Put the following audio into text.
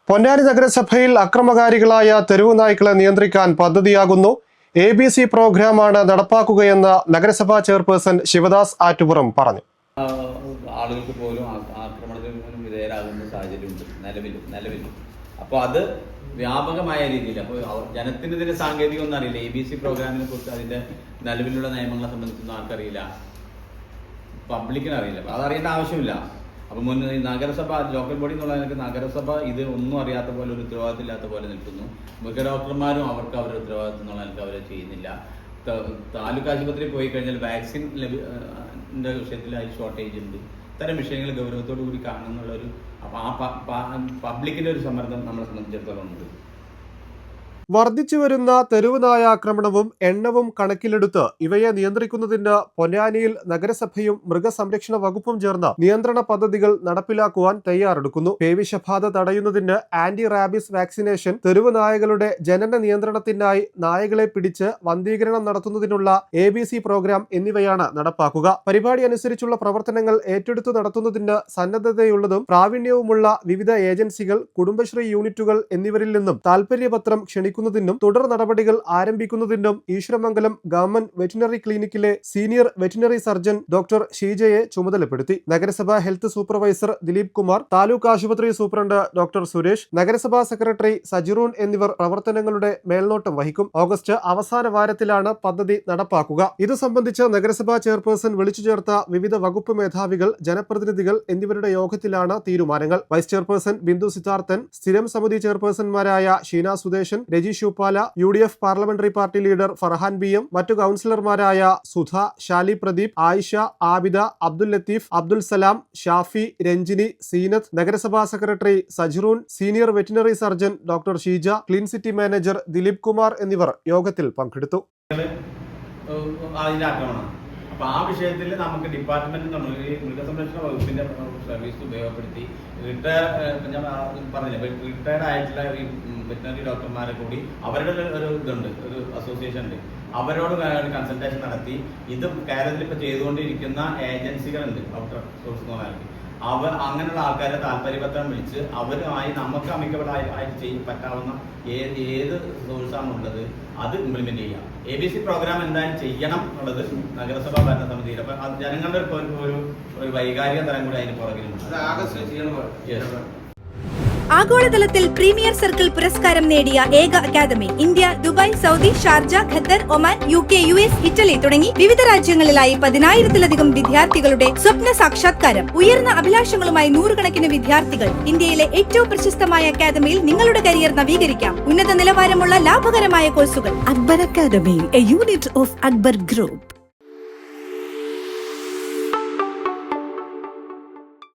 പൊന്നാനി നഗരസഭയിൽ അക്രമകാരികളായ തെരുവു നായ്ക്കളെ നിയന്ത്രിക്കാൻ പദ്ധതിയാകുന്നു. ABC പ്രോഗ്രാമാണ് നടപ്പാക്കുകയെന്ന് നഗരസഭാ ചെയർപേഴ്സൺ ശിവദാസ് ആറ്റുപുറം പറഞ്ഞു. ആളുകൾക്ക് പോലും ആക്രമണത്തിന് പോലും വിധേയരാകുന്ന സാഹചര്യമുണ്ട് നിലവിൽ. അപ്പോൾ അത് വ്യാപകമായ രീതിയിൽ, അപ്പോൾ ജനത്തിന് ഇതിന്റെ സാങ്കേതികം ഒന്നും അറിയില്ല. ABC പ്രോഗ്രാമിനെ കുറിച്ച് അതിന്റെ നിലവിലുള്ള നിയമങ്ങളെ സംബന്ധിച്ചൊന്നും ആർക്കറിയില്ല, പബ്ലിക്കിന് അറിയില്ല. അതറിയേണ്ട ആവശ്യമില്ല. അപ്പൊ നഗരസഭ ലോക്കൽ ബോഡി എന്നുള്ള നഗരസഭ ഇത് ഒന്നും അറിയാത്ത പോലെ, ഒരു ഉത്തരവാദിത്തം ഇല്ലാത്ത പോലെ നിൽക്കുന്നു. മിക്ക ഡോക്ടർമാരും അവർക്ക് അവരുടെ ഉത്തരവാദിത്തം എന്നുള്ള അവരെ ചെയ്യുന്നില്ല. താലൂക്ക് ആശുപത്രിയിൽ പോയി കഴിഞ്ഞാൽ വാക്സിൻ വിഷയത്തിൽ അതിൽ ഷോർട്ടേജ് ഉണ്ട്. ഇത്തരം വിഷയങ്ങൾ ഗൗരവത്തോടു കൂടി കാണുന്നുള്ളൊരു പബ്ലിക്കിന്റെ ഒരു സമ്മർദ്ദം നമ്മളെ സംബന്ധിച്ചിടത്തോളം ഉണ്ട്. വർദ്ധിച്ചുവരുന്ന തെരുവുനായ ആക്രമണവും എണ്ണവും കണക്കിലെടുത്ത് ഇവയെ നിയന്ത്രിക്കുന്നതിന് പൊന്നാനിയിൽ നഗരസഭയും മൃഗസംരക്ഷണ വകുപ്പും ചേർന്ന് നിയന്ത്രണ പദ്ധതികൾ നടപ്പിലാക്കുവാൻ തയ്യാറെടുക്കുന്നു. പേവിഷബാധ തടയുന്നതിന് ആന്റി റാബിസ് വാക്സിനേഷൻ, തെരുവുനായകളുടെ ജനന നിയന്ത്രണത്തിനായി നായകളെ പിടിച്ച് വന്ധീകരണം നടത്തുന്നതിനുള്ള ABC പ്രോഗ്രാം എന്നിവയാണ് നടപ്പാക്കുക. പരിപാടി അനുസരിച്ചുള്ള പ്രവർത്തനങ്ങൾ ഏറ്റെടുത്തു നടത്തുന്നതിന് സന്നദ്ധതയുള്ളതും പ്രാവീണ്യവുമുള്ള വിവിധ ഏജൻസികൾ, കുടുംബശ്രീ യൂണിറ്റുകൾ എന്നിവരിൽ നിന്നും താൽപര്യപത്രം ക്ഷണിക്കുന്നതിനും തുടർ നടപടികൾ ആരംഭിക്കുന്നതിനും ഈശ്വരമംഗലം ഗവൺമെന്റ് വെറ്റിനറി ക്ലിനിക്കിലെ സീനിയർ വെറ്റിനറി സർജൻ ഡോക്ടർ ഷീജയെ ചുമതലപ്പെടുത്തി. നഗരസഭാ ഹെൽത്ത് സൂപ്പർവൈസർ ദിലീപ് കുമാർ, താലൂക്ക് ആശുപത്രി സൂപ്രണ്ട് ഡോക്ടർ സുരേഷ്, നഗരസഭാ സെക്രട്ടറി സജിറൂൺ എന്നിവർ പ്രവർത്തനങ്ങളുടെ മേൽനോട്ടം വഹിക്കും. ഓഗസ്റ്റ് അവസാന വാരത്തിലാണ് പദ്ധതി നടപ്പാക്കുക. ഇതു സംബന്ധിച്ച് നഗരസഭാ ചെയർപേഴ്സൺ വിളിച്ചു ചേർത്ത വിവിധ വകുപ്പ് മേധാവികൾ, ജനപ്രതിനിധികൾ എന്നിവരുടെ യോഗത്തിലാണ് തീരുമാനങ്ങൾ. വൈസ് ചെയർപേഴ്സൺ ബിന്ദു സിദ്ധാർത്ഥൻ, സ്ഥിരം സമിതി ചെയർപേഴ്സൺമാരായ Sheena Sudeshan, Shoopala, UDF parliamentary party leader Farhan BM, മറ്റു കൗൺസിലർമാരായ സുധ, ഷാലി പ്രദീപ്, ആയിഷ, ആബിദ, അബ്ദുൽ ലത്തീഫ്, അബ്ദുൽ സലാം, ഷാഫി, രഞ്ജിനി, സീനത്ത്, നഗരസഭാ secretary Sajiroon, senior veterinary surgeon doctor Sheeja, clean city manager Dileep Kumar എന്നിവർ യോഗത്തിൽ പങ്കെടുത്തു. അപ്പോൾ ആ വിഷയത്തിൽ നമുക്ക് ഡിപ്പാർട്ട്മെന്റ് മൃഗസംരക്ഷണ വകുപ്പിന്റെ സർവീസ് ഉപയോഗപ്പെടുത്തി റിട്ടയർഡ് ആയിട്ടുള്ള ഈ വെറ്റിനറി ഡോക്ടർമാരെ കൂടി അവരുടെ ഒരു ഇതുണ്ട്, ഒരു അസോസിയേഷൻ ഉണ്ട്. അവരോട് കൺസൾട്ടേഷൻ നടത്തി ഇത് കേരളത്തിൽ ഇപ്പൊ ചെയ്തുകൊണ്ടിരിക്കുന്ന ഏജൻസികളുണ്ട്, ഔട്ടർ സോഴ്സ് എന്ന് പറഞ്ഞാൽ അങ്ങനെയുള്ള ആൾക്കാരെ താല്പര്യപത്രം വിളിച്ച് അവരുമായി നമുക്ക് അമിക്കബിളായിട്ട് പറ്റാവുന്ന ഏത് സോഴ്സാണുള്ളത് അത് ഇംപ്ലിമെന്റ് ചെയ്യാം. ABC പ്രോഗ്രാം എന്തായാലും ചെയ്യണം എന്നുള്ളത് നഗരസഭാ ഭരണസമിതിയിൽ. അപ്പൊ ജനങ്ങളുടെ ഒരു വൈകാരിക തലം കൂടി അതിന് പുറകിലുണ്ട്. ആഗോളതലത്തിൽ പ്രീമിയർ സർക്കിൾ പുരസ്കാരം നേടിയ ഏക academy. India, Dubai, Saudi, Sharjah, Qatar, Oman, UK, US, Italy തുടങ്ങി വിവിധ രാജ്യങ്ങളിലായി 10,000-ലധികം വിദ്യാർത്ഥികളുടെ സ്വപ്ന സാക്ഷാത്കാരം. ഉയർന്ന അഭിലാഷങ്ങളുമായി നൂറുകണക്കിന് വിദ്യാർത്ഥികൾ. ഇന്ത്യയിലെ ഏറ്റവും പ്രശസ്തമായ അക്കാദമിയിൽ നിങ്ങളുടെ കരിയർ നവീകരിക്കാം. ഉന്നത നിലവാരമുള്ള ലാഭകരമായ കോഴ്സുകൾ. Akbar academy, a unit of Akbar group.